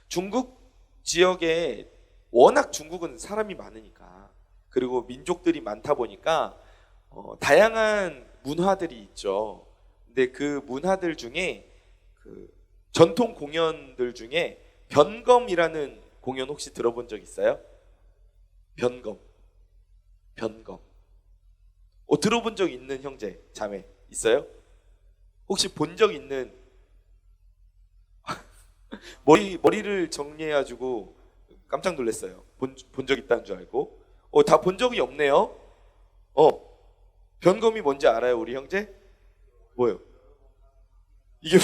중국 지역에 워낙 중국은 사람이 많으니까, 그리고 민족들이 많다 보니까 다양한 문화들이 있죠. 근데 그 문화들 중에 그 전통 공연들 중에 변검이라는 공연 혹시 들어본 적 있어요? 변검. 변검. 들어본 적 있는 형제, 자매 있어요? 혹시 본 적 있는 머리를 정리해가지고 깜짝 놀랐어요. 본 적 있다는 줄 알고. 다 본 적이 없네요. 변검이 뭔지 알아요, 우리 형제? 뭐요? 이게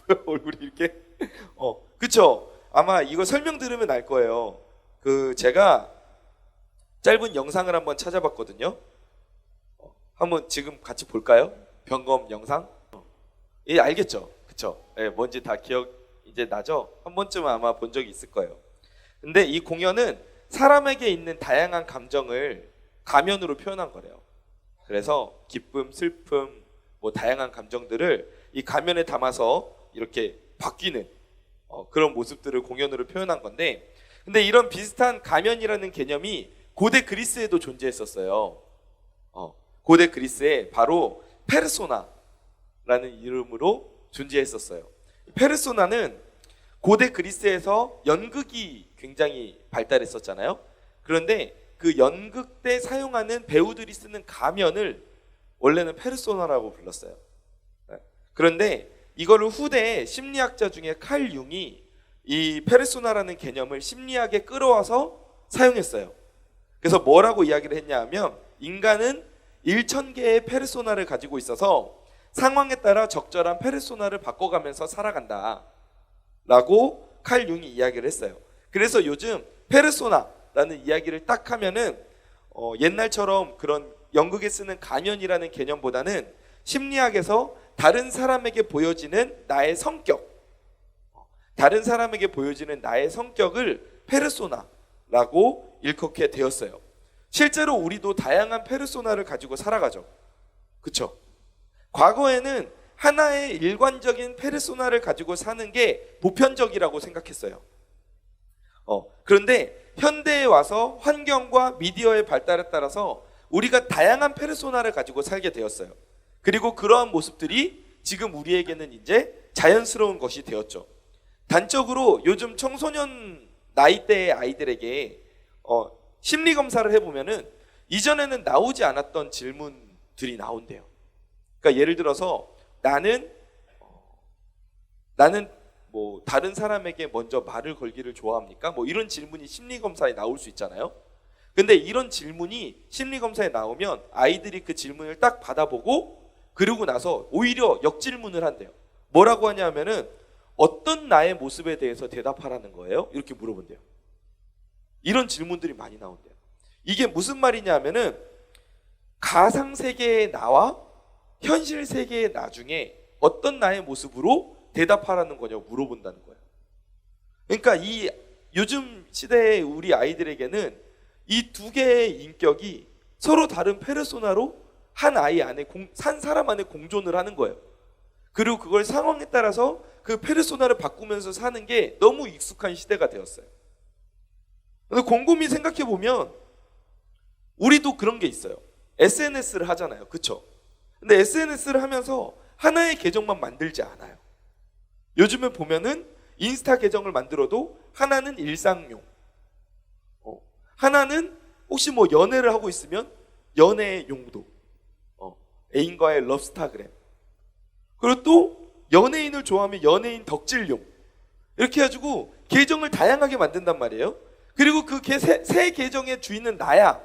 뭐야, 얼굴이 이렇게? 그쵸? 아마 이거 설명 들으면 알 거예요. 제가 짧은 영상을 한번 찾아봤거든요. 한번 지금 같이 볼까요? 변검 영상? 예, 알겠죠? 그쵸? 예, 뭔지 다 기억 이제 나죠? 한 번쯤은 아마 본 적이 있을 거예요. 근데 이 공연은 사람에게 있는 다양한 감정을 가면으로 표현한 거래요. 그래서 기쁨, 슬픔, 뭐 다양한 감정들을 이 가면에 담아서 이렇게 바뀌는 그런 모습들을 공연으로 표현한 건데, 근데 이런 비슷한 가면이라는 개념이 고대 그리스에도 존재했었어요. 고대 그리스에 바로 페르소나라는 이름으로 존재했었어요. 페르소나는 고대 그리스에서 연극이 굉장히 발달했었잖아요. 그런데 그 연극 때 사용하는 배우들이 쓰는 가면을 원래는 페르소나라고 불렀어요. 그런데 이거를 후대에 심리학자 중에 칼 융이 이 페르소나라는 개념을 심리학에 끌어와서 사용했어요. 그래서 뭐라고 이야기를 했냐 하면, 인간은 1000개의 페르소나를 가지고 있어서 상황에 따라 적절한 페르소나를 바꿔가면서 살아간다 라고 칼 융이 이야기를 했어요. 그래서 요즘 페르소나라는 이야기를 딱 하면은 옛날처럼 그런 연극에 쓰는 가면이라는 개념보다는 심리학에서 다른 사람에게 보여지는 나의 성격, 다른 사람에게 보여지는 나의 성격을 페르소나라고 일컫게 되었어요. 실제로 우리도 다양한 페르소나를 가지고 살아가죠. 그쵸? 과거에는 하나의 일관적인 페르소나를 가지고 사는 게 보편적이라고 생각했어요. 그런데 현대에 와서 환경과 미디어의 발달에 따라서 우리가 다양한 페르소나를 가지고 살게 되었어요. 그리고 그러한 모습들이 지금 우리에게는 이제 자연스러운 것이 되었죠. 단적으로 요즘 청소년 나이대의 아이들에게 심리검사를 해보면은 이전에는 나오지 않았던 질문들이 나온대요. 그러니까 예를 들어서 나는 뭐 다른 사람에게 먼저 말을 걸기를 좋아합니까? 뭐 이런 질문이 심리검사에 나올 수 있잖아요. 근데 이런 질문이 심리검사에 나오면 아이들이 그 질문을 딱 받아보고 그러고 나서 오히려 역질문을 한대요. 뭐라고 하냐면은 어떤 나의 모습에 대해서 대답하라는 거예요? 이렇게 물어본대요. 이런 질문들이 많이 나온대요. 이게 무슨 말이냐면은 가상세계의 나와 현실 세계의 나 중에 어떤 나의 모습으로 대답하라는 거냐고 물어본다는 거예요. 그러니까 이 요즘 시대의 우리 아이들에게는 이 두 개의 인격이 서로 다른 페르소나로 한 아이 안에 한 사람 안에 공존을 하는 거예요. 그리고 그걸 상황에 따라서 그 페르소나를 바꾸면서 사는 게 너무 익숙한 시대가 되었어요. 근데 곰곰이 생각해 보면 우리도 그런 게 있어요. SNS를 하잖아요. 그쵸? 근데 SNS를 하면서 하나의 계정만 만들지 않아요. 요즘에 보면은 인스타 계정을 만들어도 하나는 일상용, 하나는 혹시 뭐 연애를 하고 있으면 연애 용도, 애인과의 러브스타그램, 그리고 또 연예인을 좋아하면 연예인 덕질용, 이렇게 해가지고 계정을 다양하게 만든단 말이에요. 그리고 그 세 계정의 주인은 나야.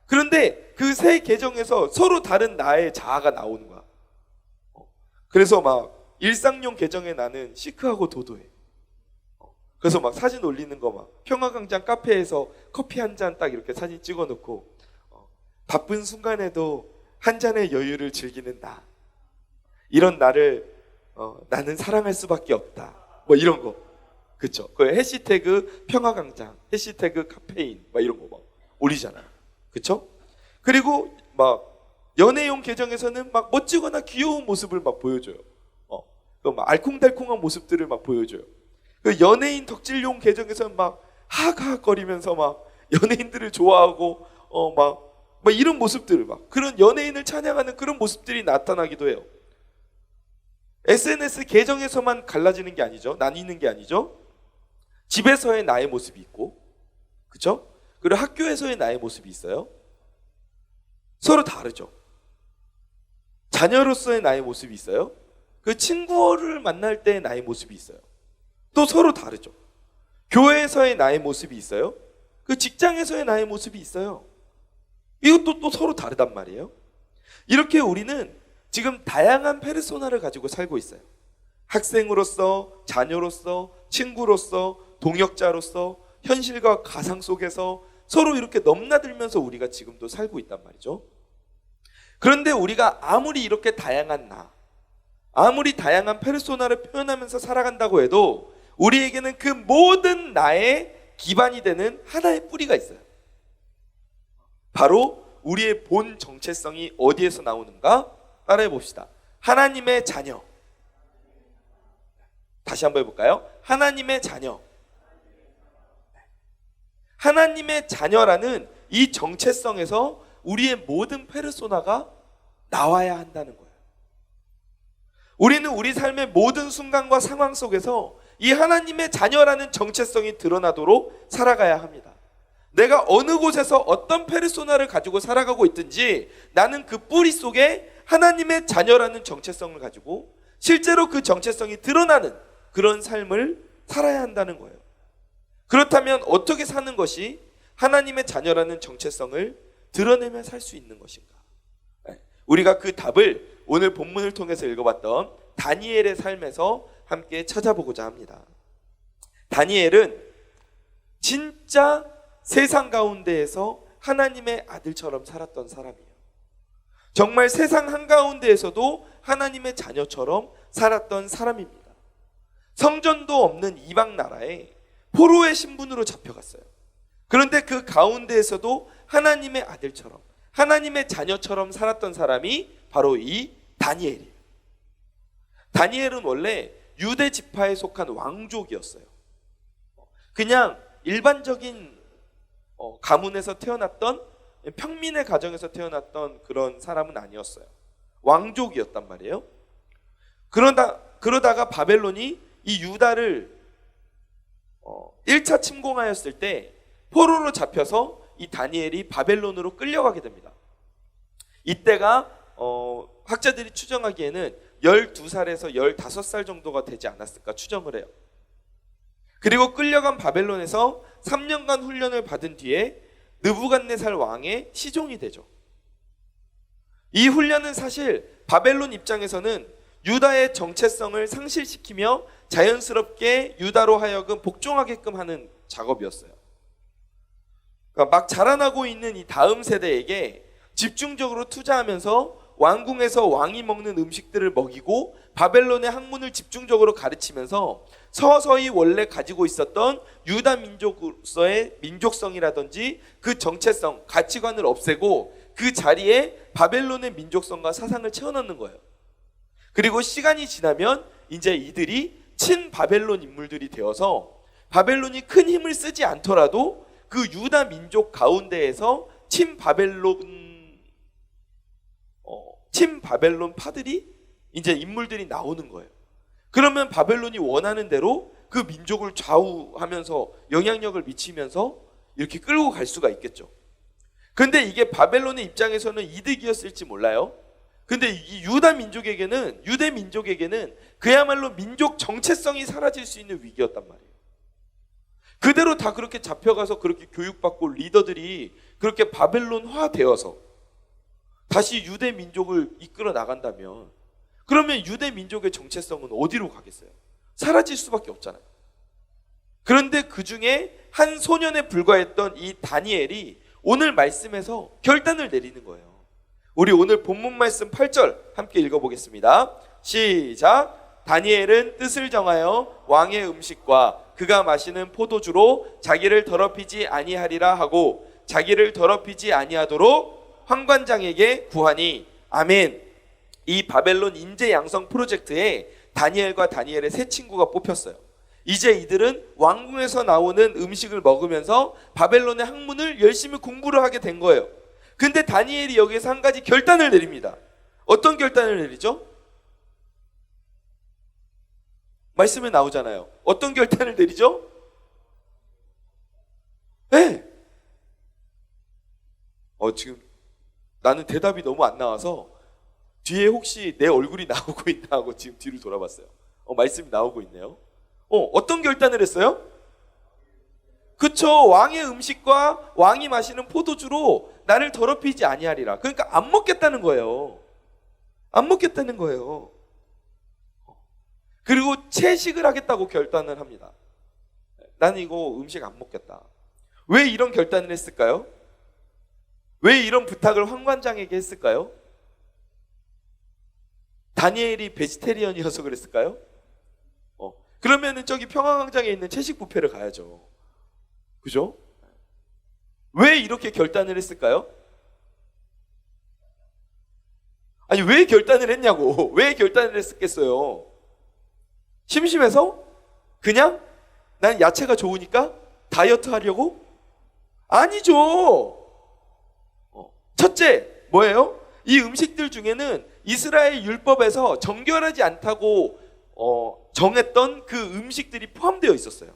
그런데 그 세 계정에서 서로 다른 나의 자아가 나오는 거야. 그래서 막 일상용 계정에 나는 시크하고 도도해. 그래서 막 사진 올리는 거 막 평화광장 카페에서 커피 한 잔 딱 이렇게 사진 찍어놓고 바쁜 순간에도 한 잔의 여유를 즐기는 나, 이런 나를 나는 사랑할 수밖에 없다, 뭐 이런 거. 그쵸? 그 해시태그 평화광장, 해시태그 카페인 막 이런 거 막 올리잖아요. 그쵸? 그리고 막 연애용 계정에서는 막 멋지거나 귀여운 모습을 막 보여줘요. 막 알콩달콩한 모습들을 막 보여줘요. 그 연예인 덕질용 계정에서 막 하하거리면서 막 연예인들을 좋아하고 막 이런 모습들, 막 그런 연예인을 찬양하는 그런 모습들이 나타나기도 해요. SNS 계정에서만 갈라지는 게 아니죠. 나뉘는 게 아니죠. 집에서의 나의 모습이 있고, 그렇죠? 그리고 학교에서의 나의 모습이 있어요. 서로 다르죠. 자녀로서의 나의 모습이 있어요. 그 친구를 만날 때의 나의 모습이 있어요. 또 서로 다르죠. 교회에서의 나의 모습이 있어요. 그 직장에서의 나의 모습이 있어요. 이것도 또 서로 다르단 말이에요. 이렇게 우리는 지금 다양한 페르소나를 가지고 살고 있어요. 학생으로서, 자녀로서, 친구로서, 동역자로서, 현실과 가상 속에서 서로 이렇게 넘나들면서 우리가 지금도 살고 있단 말이죠. 그런데 우리가 아무리 이렇게 다양한 아무리 다양한 페르소나를 표현하면서 살아간다고 해도 우리에게는 그 모든 나의 기반이 되는 하나의 뿌리가 있어요. 바로 우리의 본 정체성이 어디에서 나오는가? 따라해 봅시다. 하나님의 자녀. 다시 한번 해볼까요? 하나님의 자녀. 하나님의 자녀라는 이 정체성에서 우리의 모든 페르소나가 나와야 한다는 거예요. 우리는 우리 삶의 모든 순간과 상황 속에서 이 하나님의 자녀라는 정체성이 드러나도록 살아가야 합니다. 내가 어느 곳에서 어떤 페르소나를 가지고 살아가고 있든지 나는 그 뿌리 속에 하나님의 자녀라는 정체성을 가지고 실제로 그 정체성이 드러나는 그런 삶을 살아야 한다는 거예요. 그렇다면 어떻게 사는 것이 하나님의 자녀라는 정체성을 드러내며 살 수 있는 것인가? 우리가 그 답을 오늘 본문을 통해서 읽어봤던 다니엘의 삶에서 함께 찾아보고자 합니다. 다니엘은 진짜 세상 가운데에서 하나님의 아들처럼 살았던 사람이에요. 정말 세상 한가운데에서도 하나님의 자녀처럼 살았던 사람입니다. 성전도 없는 이방 나라에 포로의 신분으로 잡혀갔어요. 그런데 그 가운데에서도 하나님의 아들처럼, 하나님의 자녀처럼 살았던 사람이 바로 이 다니엘이에요. 다니엘은 원래 유대 지파에 속한 왕족이었어요. 그냥 일반적인 가문에서 태어났던, 평민의 가정에서 태어났던 그런 사람은 아니었어요. 왕족이었단 말이에요. 그러다가 바벨론이 이 유다를 1차 침공하였을 때 포로로 잡혀서 이 다니엘이 바벨론으로 끌려가게 됩니다. 이때가 학자들이 추정하기에는 12살에서 15살 정도가 되지 않았을까 추정을 해요. 그리고 끌려간 바벨론에서 3년간 훈련을 받은 뒤에 느부갓네살 왕의 시종이 되죠. 이 훈련은 사실 바벨론 입장에서는 유다의 정체성을 상실시키며 자연스럽게 유다로 하여금 복종하게끔 하는 작업이었어요. 그러니까 막 자라나고 있는 이 다음 세대에게 집중적으로 투자하면서 왕궁에서 왕이 먹는 음식들을 먹이고 바벨론의 학문을 집중적으로 가르치면서 서서히 원래 가지고 있었던 유다 민족으로서의 민족성이라든지 그 정체성, 가치관을 없애고 그 자리에 바벨론의 민족성과 사상을 채워넣는 거예요. 그리고 시간이 지나면 이제 이들이 친바벨론 인물들이 되어서 바벨론이 큰 힘을 쓰지 않더라도 그 유다 민족 가운데에서 친바벨론 파들이 이제 인물들이 나오는 거예요. 그러면 바벨론이 원하는 대로 그 민족을 좌우하면서 영향력을 미치면서 이렇게 끌고 갈 수가 있겠죠. 근데 이게 바벨론의 입장에서는 이득이었을지 몰라요. 근데 이 유대 민족에게는 그야말로 민족 정체성이 사라질 수 있는 위기였단 말이에요. 그대로 다 그렇게 잡혀가서 그렇게 교육받고 리더들이 그렇게 바벨론화 되어서 다시 유대 민족을 이끌어 나간다면 그러면 유대 민족의 정체성은 어디로 가겠어요? 사라질 수밖에 없잖아요. 그런데 그 중에 한 소년에 불과했던 이 다니엘이 오늘 말씀에서 결단을 내리는 거예요. 우리 오늘 본문 말씀 8절 함께 읽어보겠습니다. 시작. 다니엘은 뜻을 정하여 왕의 음식과 그가 마시는 포도주로 자기를 더럽히지 아니하리라 하고 자기를 더럽히지 아니하도록 환관장에게 구하니. 아멘. 이 바벨론 인재 양성 프로젝트에 다니엘과 다니엘의 세 친구가 뽑혔어요. 이제 이들은 왕궁에서 나오는 음식을 먹으면서 바벨론의 학문을 열심히 공부를 하게 된 거예요. 근데 다니엘이 여기에서 한 가지 결단을 내립니다. 어떤 결단을 내리죠? 말씀에 나오잖아요. 어떤 결단을 내리죠? 네. 지금 나는 대답이 너무 안 나와서 뒤에 혹시 내 얼굴이 나오고 있나 하고 지금 뒤를 돌아봤어요. 말씀이 나오고 있네요. 어떤 결단을 했어요? 그쵸. 왕의 음식과 왕이 마시는 포도주로 나를 더럽히지 아니하리라. 그러니까 안 먹겠다는 거예요. 안 먹겠다는 거예요. 그리고 채식을 하겠다고 결단을 합니다. 나는 이거 음식 안 먹겠다. 왜 이런 결단을 했을까요? 왜 이런 부탁을 황관장에게 했을까요? 다니엘이 베지테리언이어서 그랬을까요? 그러면은 저기 평화광장에 있는 채식 뷔페를 가야죠. 그죠? 왜 이렇게 결단을 했을까요? 아니, 왜 결단을 했냐고. 왜 결단을 했겠어요? 심심해서? 그냥? 난 야채가 좋으니까 다이어트 하려고? 아니죠. 첫째, 뭐예요? 이 음식들 중에는 이스라엘 율법에서 정결하지 않다고 정했던 그 음식들이 포함되어 있었어요.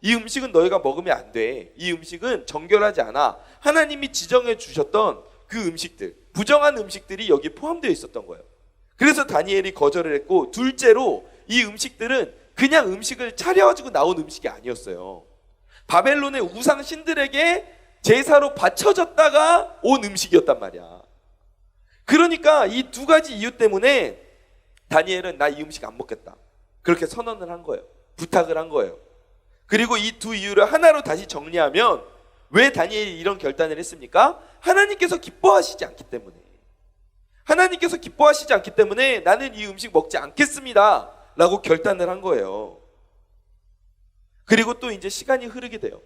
이 음식은 너희가 먹으면 안 돼. 이 음식은 정결하지 않아. 하나님이 지정해 주셨던 그 음식들, 부정한 음식들이 여기 포함되어 있었던 거예요. 그래서 다니엘이 거절을 했고, 둘째로 이 음식들은 그냥 음식을 차려가지고 나온 음식이 아니었어요. 바벨론의 우상 신들에게 제사로 바쳐졌다가 온 음식이었단 말이야. 그러니까 이 두 가지 이유 때문에 다니엘은 나 이 음식 안 먹겠다. 그렇게 선언을 한 거예요. 부탁을 한 거예요. 그리고 이 두 이유를 하나로 다시 정리하면 왜 다니엘이 이런 결단을 했습니까? 하나님께서 기뻐하시지 않기 때문에. 하나님께서 기뻐하시지 않기 때문에 나는 이 음식 먹지 않겠습니다 라고 결단을 한 거예요. 그리고 또 이제 시간이 흐르게 돼요.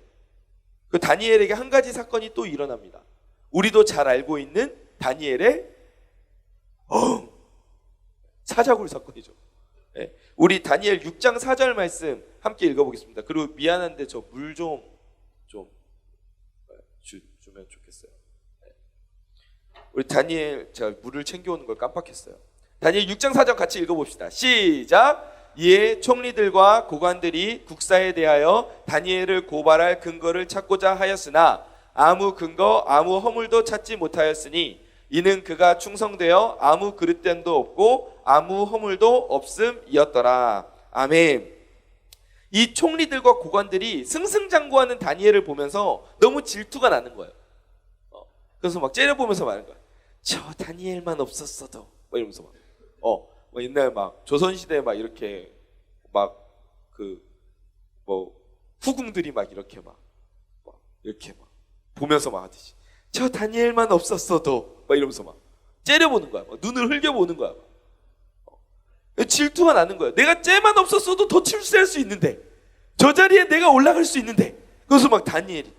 그 다니엘에게 한 가지 사건이 또 일어납니다. 우리도 잘 알고 있는 다니엘의 사자굴 사건이죠. 네. 우리 다니엘 6장 4절 말씀 함께 읽어보겠습니다. 그리고 미안한데 저 물 좀 주면 좋겠어요. 네. 우리 다니엘, 제가 물을 챙겨오는 걸 깜빡했어요. 다니엘 6장 4절 같이 읽어봅시다. 시작! 이에 총리들과 고관들이 국사에 대하여 다니엘을 고발할 근거를 찾고자 하였으나 아무 근거, 아무 허물도 찾지 못하였으니 이는 그가 충성되어 아무 그릇됨도 없고 아무 허물도 없음이었더라. 아멘. 이 총리들과 고관들이 승승장구하는 다니엘을 보면서 너무 질투가 나는 거예요. 그래서 막 째려보면서 말하는 거예요. 저 다니엘만 없었어도 막 이러면서 막 옛날 막 조선시대에 막 이렇게 막 후궁들이 막 이렇게 막 이렇게 막 보면서 막 하듯이 저 다니엘만 없었어도 막 이러면서 막 째려보는 거야. 막 눈을 흘겨보는 거야. 질투가 나는 거야. 내가 쟤만 없었어도 더 출세할 수 있는데, 저 자리에 내가 올라갈 수 있는데. 그래서 막 다니엘이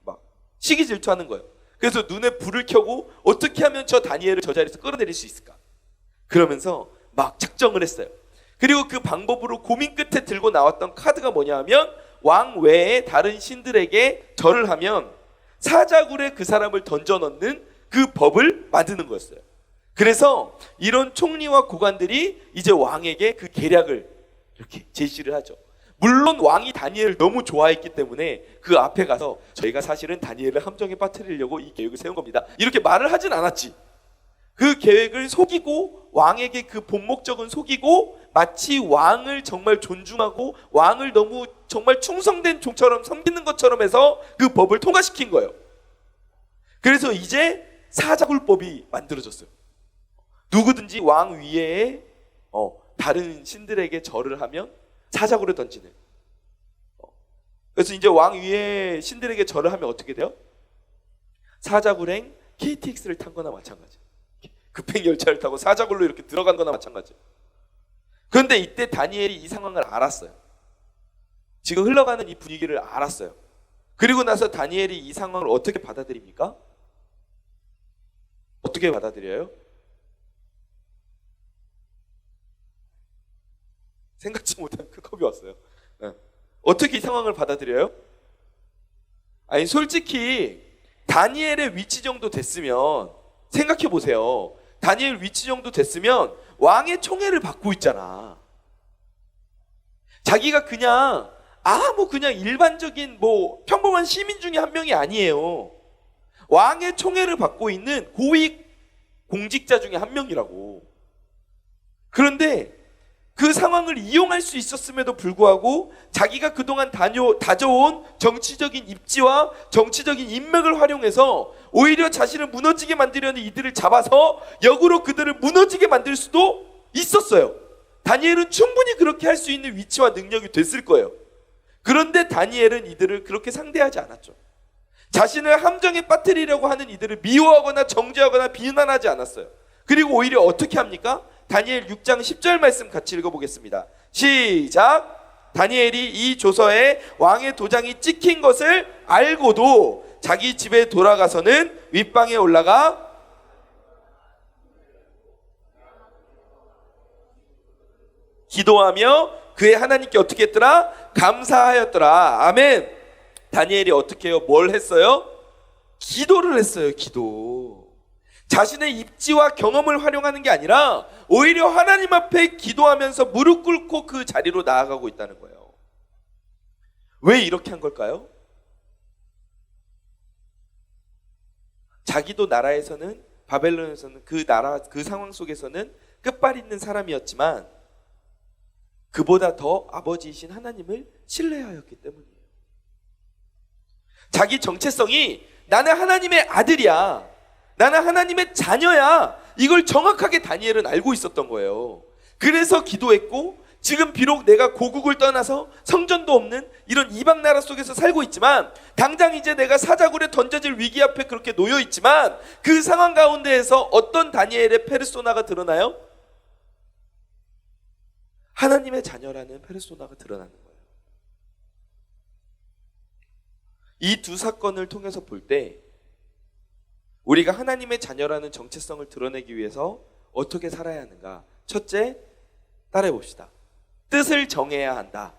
막 시기 질투하는 거예요. 그래서 눈에 불을 켜고 어떻게 하면 저 다니엘을 저 자리에서 끌어내릴 수 있을까? 그러면서 막 작정을 했어요. 그리고 그 방법으로 고민 끝에 들고 나왔던 카드가 뭐냐 하면 왕 외에 다른 신들에게 절을 하면 사자굴에 그 사람을 던져 넣는 그 법을 만드는 거였어요. 그래서 이런 총리와 고관들이 이제 왕에게 그 계략을 이렇게 제시를 하죠. 물론 왕이 다니엘을 너무 좋아했기 때문에 그 앞에 가서 저희가 사실은 다니엘을 함정에 빠뜨리려고 이 계획을 세운 겁니다, 이렇게 말을 하진 않았지. 그 계획을 속이고 왕에게 그 본 목적은 속이고 마치 왕을 정말 존중하고 왕을 너무 정말 충성된 종처럼 섬기는 것처럼 해서 그 법을 통과시킨 거예요. 그래서 이제 사자굴법이 만들어졌어요. 누구든지 왕 위에 다른 신들에게 절을 하면 사자굴을 던지는. 그래서 이제 왕 위에 신들에게 절을 하면 어떻게 돼요? 사자굴행 KTX를 탄 거나 마찬가지. 급행 열차를 타고 사자굴로 이렇게 들어간 거나 마찬가지. 그런데 이때 다니엘이 이 상황을 알았어요. 지금 흘러가는 이 분위기를 알았어요. 그리고 나서 다니엘이 이 상황을 어떻게 받아들입니까? 어떻게 받아들여요? 생각지 못한 그 컵이 왔어요. 예. 어떻게 이 상황을 받아들여요? 아니 솔직히 다니엘의 위치 정도 됐으면 생각해 보세요. 다니엘 위치 정도 됐으면 왕의 총애를 받고 있잖아. 자기가 그냥 그냥 일반적인 평범한 시민 중에 한 명이 아니에요. 왕의 총애를 받고 있는 고위 공직자 중에 한 명이라고. 그런데 그 상황을 이용할 수 있었음에도 불구하고 자기가 그동안 다져온 정치적인 입지와 정치적인 인맥을 활용해서 오히려 자신을 무너지게 만들려는 이들을 잡아서 역으로 그들을 무너지게 만들 수도 있었어요. 다니엘은 충분히 그렇게 할 수 있는 위치와 능력이 됐을 거예요. 그런데 다니엘은 이들을 그렇게 상대하지 않았죠. 자신을 함정에 빠뜨리려고 하는 이들을 미워하거나 정죄하거나 비난하지 않았어요. 그리고 오히려 어떻게 합니까? 다니엘 6장 10절 말씀 같이 읽어보겠습니다. 시작! 다니엘이 이 조서에 왕의 도장이 찍힌 것을 알고도 자기 집에 돌아가서는 윗방에 올라가 기도하며 그의 하나님께 어떻게 했더라? 감사하였더라. 아멘. 다니엘이 어떻게 해요? 뭘 했어요? 기도를 했어요. 기도. 자신의 입지와 경험을 활용하는 게 아니라 오히려 하나님 앞에 기도하면서 무릎 꿇고 그 자리로 나아가고 있다는 거예요. 왜 이렇게 한 걸까요? 자기도 나라에서는, 바벨론에서는, 그 나라 그 상황 속에서는 끝발 있는 사람이었지만 그보다 더 아버지이신 하나님을 신뢰하였기 때문이에요. 자기 정체성이 나는 하나님의 아들이야, 나는 하나님의 자녀야, 이걸 정확하게 다니엘은 알고 있었던 거예요. 그래서 기도했고, 지금 비록 내가 고국을 떠나서 성전도 없는 이런 이방 나라 속에서 살고 있지만, 당장 이제 내가 사자굴에 던져질 위기 앞에 그렇게 놓여 있지만, 그 상황 가운데에서 어떤 다니엘의 페르소나가 드러나요? 하나님의 자녀라는 페르소나가 드러나는 거예요. 이 두 사건을 통해서 볼 때 우리가 하나님의 자녀라는 정체성을 드러내기 위해서 어떻게 살아야 하는가? 첫째, 따라해 봅시다. 뜻을 정해야 한다.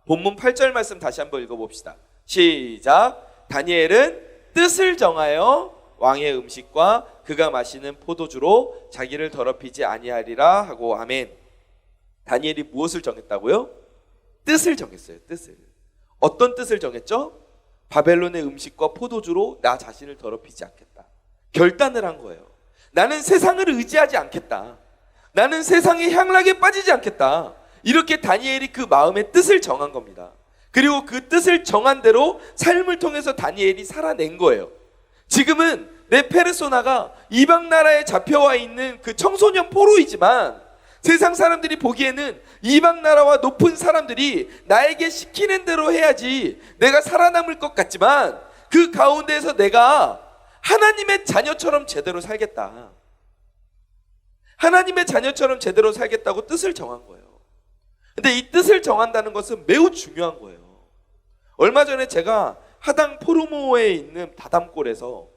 본문 8절 말씀 다시 한번 읽어봅시다. 시작. 다니엘은 뜻을 정하여 왕의 음식과 그가 마시는 포도주로 자기를 더럽히지 아니하리라 하고 아멘. 다니엘이 무엇을 정했다고요? 뜻을 정했어요. 뜻을. 어떤 뜻을 정했죠? 바벨론의 음식과 포도주로 나 자신을 더럽히지 않겠다. 결단을 한 거예요. 나는 세상을 의지하지 않겠다. 나는 세상의 향락에 빠지지 않겠다. 이렇게 다니엘이 그 마음의 뜻을 정한 겁니다. 그리고 그 뜻을 정한 대로 삶을 통해서 다니엘이 살아낸 거예요. 지금은 내 페르소나가 이방 나라에 잡혀와 있는 그 청소년 포로이지만 세상 사람들이 보기에는 이방 나라와 높은 사람들이 나에게 시키는 대로 해야지 내가 살아남을 것 같지만 그 가운데에서 내가 하나님의 자녀처럼 제대로 살겠다. 하나님의 자녀처럼 제대로 살겠다고 뜻을 정한 거예요. 근데 이 뜻을 정한다는 것은 매우 중요한 거예요. 얼마 전에 제가 하당 포르모에 있는 다담골에서,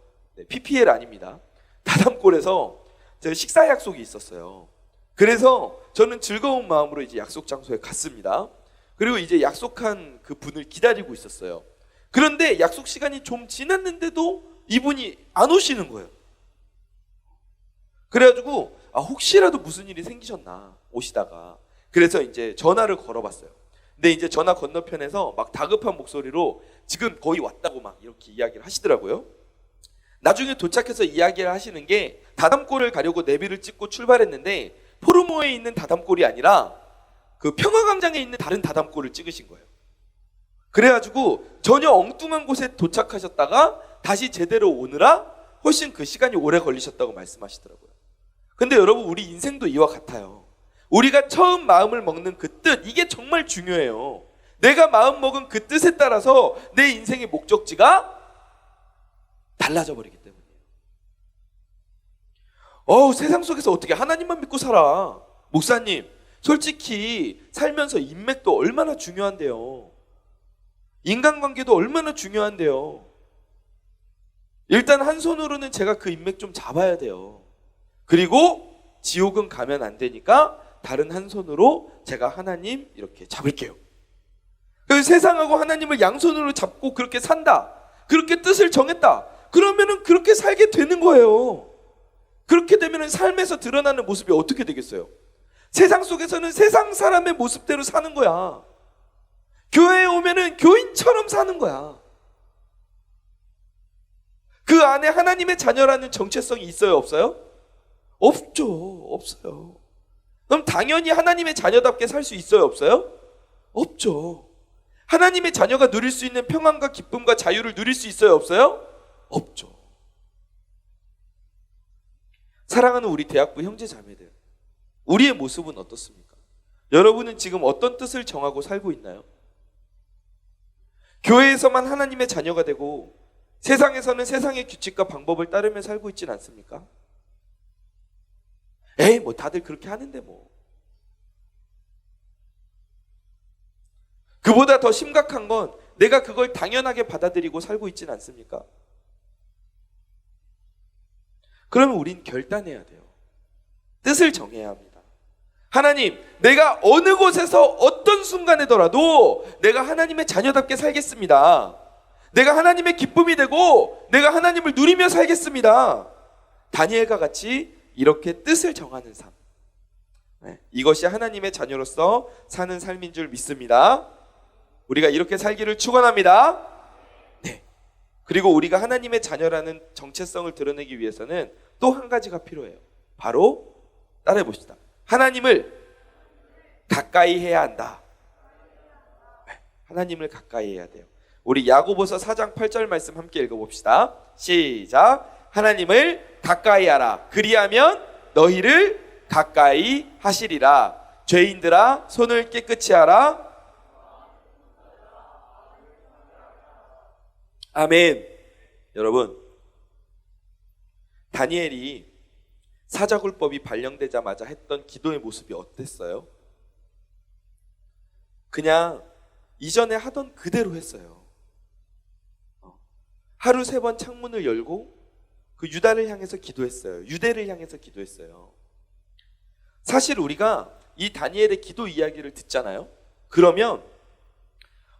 PPL 아닙니다, 다담골에서 제가 식사 약속이 있었어요. 그래서 저는 즐거운 마음으로 이제 약속 장소에 갔습니다. 그리고 이제 약속한 그 분을 기다리고 있었어요. 그런데 약속 시간이 좀 지났는데도 이분이 안 오시는 거예요. 그래가지고 혹시라도 무슨 일이 생기셨나 오시다가, 그래서 이제 전화를 걸어봤어요. 근데 이제 전화 건너편에서 막 다급한 목소리로 지금 거의 왔다고 막 이렇게 이야기를 하시더라고요. 나중에 도착해서 이야기를 하시는 게 다담골을 가려고 내비를 찍고 출발했는데 포르모에 있는 다담골이 아니라 그 평화광장에 있는 다른 다담골을 찍으신 거예요. 그래가지고 전혀 엉뚱한 곳에 도착하셨다가 다시 제대로 오느라 훨씬 그 시간이 오래 걸리셨다고 말씀하시더라고요. 근데 여러분, 우리 인생도 이와 같아요. 우리가 처음 마음을 먹는 그 뜻, 이게 정말 중요해요. 내가 마음 먹은 그 뜻에 따라서 내 인생의 목적지가 달라져 버리기 때문이에요. 세상 속에서 어떻게 하나님만 믿고 살아? 목사님, 솔직히 살면서 인맥도 얼마나 중요한데요. 인간관계도 얼마나 중요한데요. 일단 한 손으로는 제가 그 인맥 좀 잡아야 돼요. 그리고 지옥은 가면 안 되니까 다른 한 손으로 제가 하나님 이렇게 잡을게요. 그래서 세상하고 하나님을 양손으로 잡고 그렇게 산다, 그렇게 뜻을 정했다, 그러면은 그렇게 살게 되는 거예요. 그렇게 되면은 삶에서 드러나는 모습이 어떻게 되겠어요? 세상 속에서는 세상 사람의 모습대로 사는 거야. 교회에 오면은 교인처럼 사는 거야. 그 안에 하나님의 자녀라는 정체성이 있어요, 없어요? 없죠. 없어요. 그럼 당연히 하나님의 자녀답게 살 수 있어요, 없어요? 없죠. 하나님의 자녀가 누릴 수 있는 평안과 기쁨과 자유를 누릴 수 있어요, 없어요? 없죠. 사랑하는 우리 대학부 형제 자매들, 우리의 모습은 어떻습니까? 여러분은 지금 어떤 뜻을 정하고 살고 있나요? 교회에서만 하나님의 자녀가 되고 세상에서는 세상의 규칙과 방법을 따르며 살고 있진 않습니까? 에이, 뭐 다들 그렇게 하는데 뭐. 그보다 더 심각한 건 내가 그걸 당연하게 받아들이고 살고 있진 않습니까? 그러면 우린 결단해야 돼요. 뜻을 정해야 합니다. 하나님, 내가 어느 곳에서 어떤 순간에더라도 내가 하나님의 자녀답게 살겠습니다. 내가 하나님의 기쁨이 되고 내가 하나님을 누리며 살겠습니다. 다니엘과 같이 이렇게 뜻을 정하는 삶, 이것이 하나님의 자녀로서 사는 삶인 줄 믿습니다. 우리가 이렇게 살기를 축원합니다. 네. 그리고 우리가 하나님의 자녀라는 정체성을 드러내기 위해서는 또 한 가지가 필요해요. 바로 따라해 봅시다. 하나님을 가까이 해야 한다. 네. 하나님을 가까이 해야 돼요. 우리 야고보서 4장 8절 말씀 함께 읽어봅시다. 시작. 하나님을 가까이 하라. 그리하면 너희를 가까이 하시리라. 죄인들아, 손을 깨끗이 하라. 아멘. 여러분, 다니엘이 사자굴법이 발령되자마자 했던 기도의 모습이 어땠어요? 그냥 이전에 하던 그대로 했어요. 하루 3번 창문을 열고 그 유다를 향해서 기도했어요. 유대를 향해서 기도했어요. 사실 우리가 이 다니엘의 기도 이야기를 듣잖아요. 그러면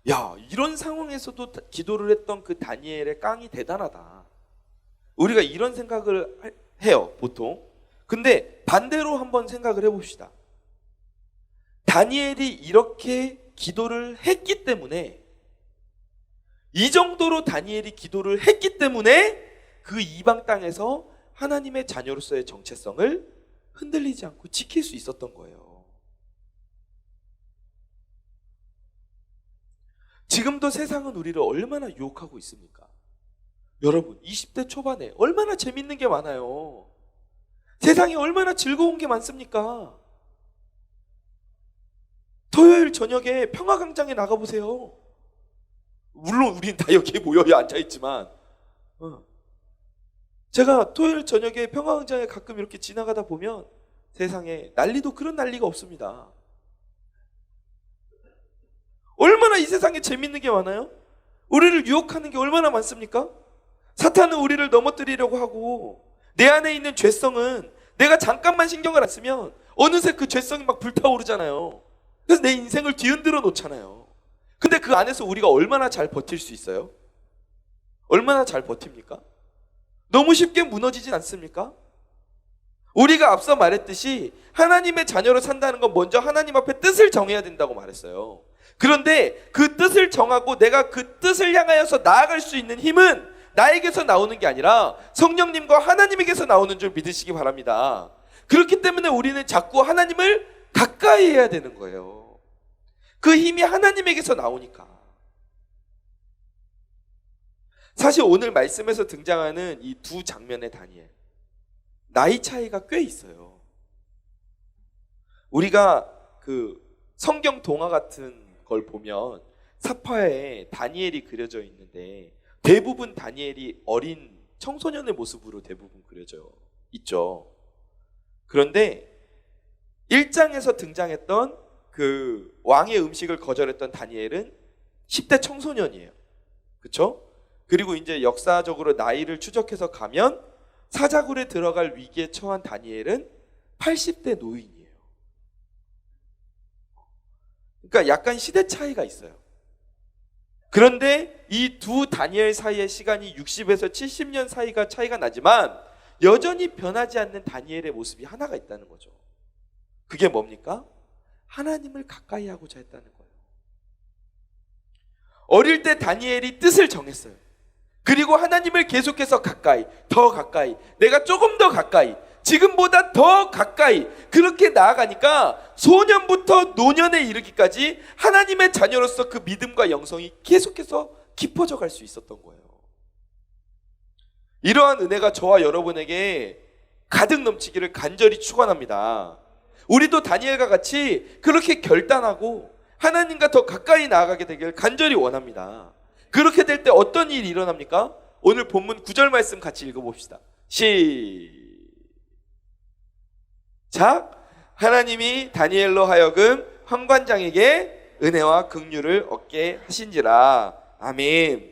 야, 이런 상황에서도 기도를 했던 그 다니엘의 깡이 대단하다. 우리가 이런 생각을 해요, 보통. 근데 반대로 한번 생각을 해봅시다. 다니엘이 이렇게 기도를 했기 때문에, 이 정도로 다니엘이 기도를 했기 때문에 그 이방 땅에서 하나님의 자녀로서의 정체성을 흔들리지 않고 지킬 수 있었던 거예요. 지금도 세상은 우리를 얼마나 유혹하고 있습니까? 여러분, 20대 초반에 얼마나 재밌는 게 많아요. 세상에 얼마나 즐거운 게 많습니까? 토요일 저녁에 평화광장에 나가보세요. 물론 우린 다 여기에 모여 앉아있지만, 제가 토요일 저녁에 평화광장에 가끔 이렇게 지나가다 보면 세상에 난리도 그런 난리가 없습니다. 얼마나 이 세상에 재밌는 게 많아요? 우리를 유혹하는 게 얼마나 많습니까? 사탄은 우리를 넘어뜨리려고 하고, 내 안에 있는 죄성은 내가 잠깐만 신경을 안 쓰면 어느새 그 죄성이 막 불타오르잖아요. 그래서 내 인생을 뒤흔들어 놓잖아요. 근데 그 안에서 우리가 얼마나 잘 버틸 수 있어요? 얼마나 잘 버팁니까? 너무 쉽게 무너지진 않습니까? 우리가 앞서 말했듯이 하나님의 자녀로 산다는 건 먼저 하나님 앞에 뜻을 정해야 된다고 말했어요. 그런데 그 뜻을 정하고 내가 그 뜻을 향하여서 나아갈 수 있는 힘은 나에게서 나오는 게 아니라 성령님과 하나님에게서 나오는 줄 믿으시기 바랍니다. 그렇기 때문에 우리는 자꾸 하나님을 가까이 해야 되는 거예요. 그 힘이 하나님에게서 나오니까. 사실 오늘 말씀에서 등장하는 이 두 장면의 다니엘, 나이 차이가 꽤 있어요. 우리가 그 성경 동화 같은 걸 보면 사파에 다니엘이 그려져 있는데 대부분 다니엘이 어린 청소년의 모습으로 대부분 그려져 있죠. 그런데 1장에서 등장했던 그 왕의 음식을 거절했던 다니엘은 10대 청소년이에요. 그렇죠? 그리고 이제 역사적으로 나이를 추적해서 가면 사자굴에 들어갈 위기에 처한 다니엘은 80대 노인이에요. 그러니까 약간 시대 차이가 있어요. 그런데 이 두 다니엘 사이의 시간이 60에서 70년 사이가 차이가 나지만 여전히 변하지 않는 다니엘의 모습이 하나가 있다는 거죠. 그게 뭡니까? 하나님을 가까이 하고자 했다는 거예요. 어릴 때 다니엘이 뜻을 정했어요. 그리고 하나님을 계속해서 가까이, 더 가까이, 내가 조금 더 가까이, 지금보다 더 가까이 그렇게 나아가니까 소년부터 노년에 이르기까지 하나님의 자녀로서 그 믿음과 영성이 계속해서 깊어져 갈 수 있었던 거예요. 이러한 은혜가 저와 여러분에게 가득 넘치기를 간절히 축원합니다. 우리도 다니엘과 같이 그렇게 결단하고 하나님과 더 가까이 나아가게 되기를 간절히 원합니다. 그렇게 될 때 어떤 일이 일어납니까? 오늘 본문 9절 말씀 같이 읽어봅시다. 시작. 하나님이 다니엘로 하여금 환관장에게 은혜와 긍휼을 얻게 하신지라. 아멘.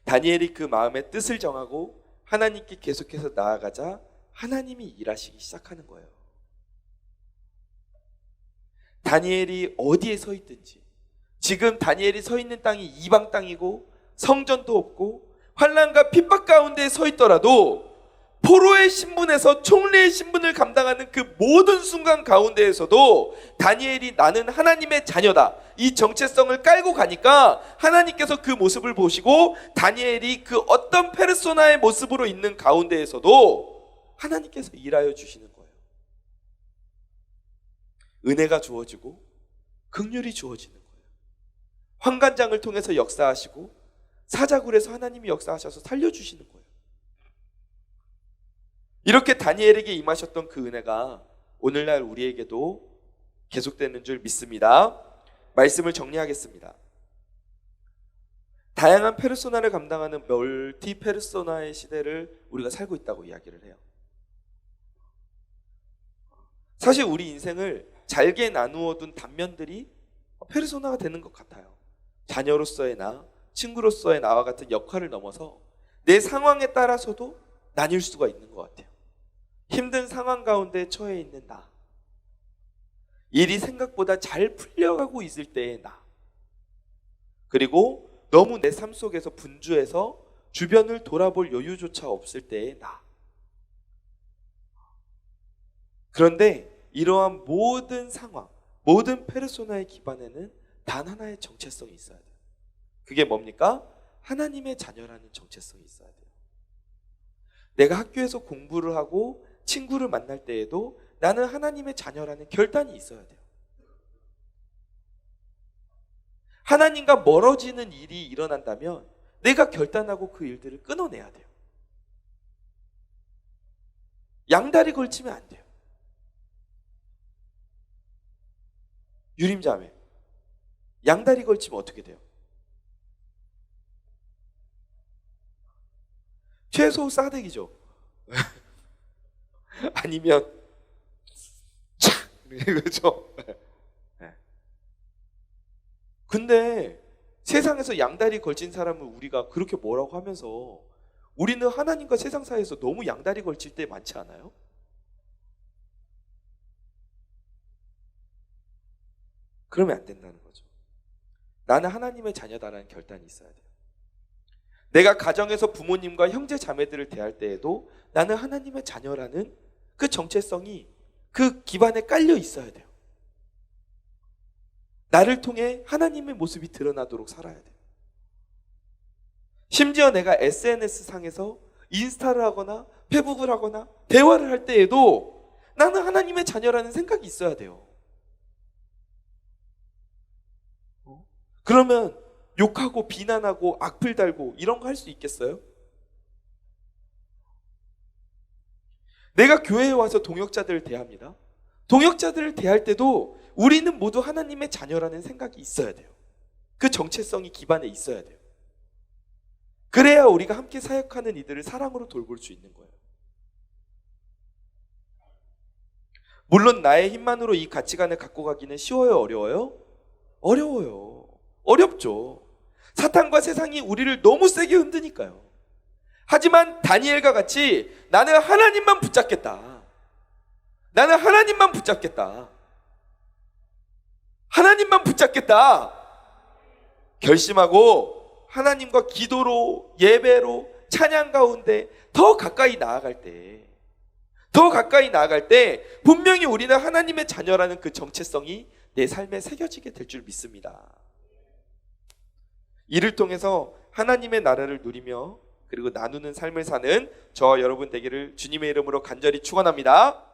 다니엘이 그 마음의 뜻을 정하고 하나님께 계속해서 나아가자 하나님이 일하시기 시작하는 거예요. 다니엘이 어디에 서 있든지, 지금 다니엘이 서 있는 땅이 이방 땅이고 성전도 없고 환난과 핍박 가운데 서 있더라도 포로의 신분에서 총리의 신분을 감당하는 그 모든 순간 가운데에서도 다니엘이 나는 하나님의 자녀다, 이 정체성을 깔고 가니까 하나님께서 그 모습을 보시고 다니엘이 그 어떤 페르소나의 모습으로 있는 가운데에서도 하나님께서 일하여 주시는 거예요. 은혜가 주어지고 긍휼이 주어지는 거예요. 환관장을 통해서 역사하시고 사자굴에서 하나님이 역사하셔서 살려주시는 거예요. 이렇게 다니엘에게 임하셨던 그 은혜가 오늘날 우리에게도 계속되는 줄 믿습니다. 말씀을 정리하겠습니다. 다양한 페르소나를 감당하는 멀티 페르소나의 시대를 우리가 살고 있다고 이야기를 해요. 사실 우리 인생을 잘게 나누어 둔 단면들이 페르소나가 되는 것 같아요. 자녀로서의 나, 친구로서의 나와 같은 역할을 넘어서 내 상황에 따라서도 나뉠 수가 있는 것 같아요. 힘든 상황 가운데 처해 있는 나, 일이 생각보다 잘 풀려가고 있을 때의 나, 그리고 너무 내 삶 속에서 분주해서 주변을 돌아볼 여유조차 없을 때의 나. 그런데 이러한 모든 상황, 모든 페르소나의 기반에는 단 하나의 정체성이 있어야 돼요. 그게 뭡니까? 하나님의 자녀라는 정체성이 있어야 돼요. 내가 학교에서 공부를 하고 친구를 만날 때에도 나는 하나님의 자녀라는 결단이 있어야 돼요. 하나님과 멀어지는 일이 일어난다면 내가 결단하고 그 일들을 끊어내야 돼요. 양다리 걸치면 안 돼요. 유림자매, 양다리 걸치면 어떻게 돼요? 최소 싸대기죠. 아니면 착, 그렇죠. 근데 세상에서 양다리 걸친 사람을 우리가 그렇게 뭐라고 하면서 우리는 하나님과 세상 사이에서 너무 양다리 걸칠 때 많지 않아요? 그러면 안 된다는 거죠. 나는 하나님의 자녀다라는 결단이 있어야 돼요. 내가 가정에서 부모님과 형제 자매들을 대할 때에도 나는 하나님의 자녀라는 그 정체성이 그 기반에 깔려 있어야 돼요. 나를 통해 하나님의 모습이 드러나도록 살아야 돼요. 심지어 내가 SNS상에서 인스타를 하거나 페북을 하거나 대화를 할 때에도 나는 하나님의 자녀라는 생각이 있어야 돼요. 그러면 욕하고 비난하고 악플 달고 이런 거 할 수 있겠어요? 내가 교회에 와서 동역자들을 대합니다. 동역자들을 대할 때도 우리는 모두 하나님의 자녀라는 생각이 있어야 돼요. 그 정체성이 기반에 있어야 돼요. 그래야 우리가 함께 사역하는 이들을 사랑으로 돌볼 수 있는 거예요. 물론 나의 힘만으로 이 가치관을 갖고 가기는 쉬워요, 어려워요? 어려워요. 어렵죠. 사탄과 세상이 우리를 너무 세게 흔드니까요. 하지만 다니엘과 같이 나는 하나님만 붙잡겠다. 나는 하나님만 붙잡겠다. 하나님만 붙잡겠다 결심하고 하나님과 기도로, 예배로, 찬양 가운데 더 가까이 나아갈 때 분명히 우리는 하나님의 자녀라는 그 정체성이 내 삶에 새겨지게 될 줄 믿습니다. 이를 통해서 하나님의 나라를 누리며 그리고 나누는 삶을 사는 저와 여러분 되기를 주님의 이름으로 간절히 축원합니다.